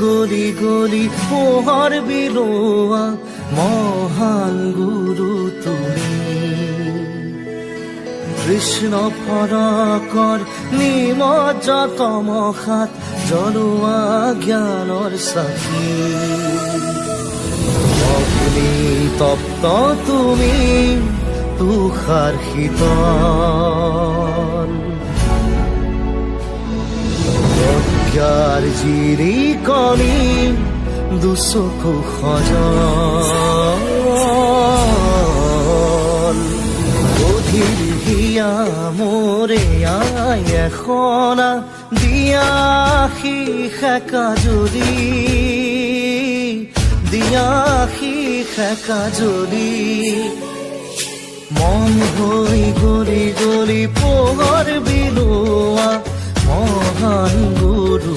গলি গলি পোহৰ বিলোৱা মহান গুৰু তুমি। কৃষ্ণ পৰকৰ নিমজ্জ তমসাত জ্বলোৱা জ্ঞানৰ চাকি। অগ্নি তপ্ত তুমি তুষাৰ শীতল, প্ৰজ্ঞাৰ জিৰিকনি দুচকু সজল। অধীৰ হিয়া মোৰে আই এখনা দিয়া শিখা জ্বলি, দিয়া শিখা জ্বলি। মন হৈ গলি গলি পোহৰ বিলোৱা মহান গুৰু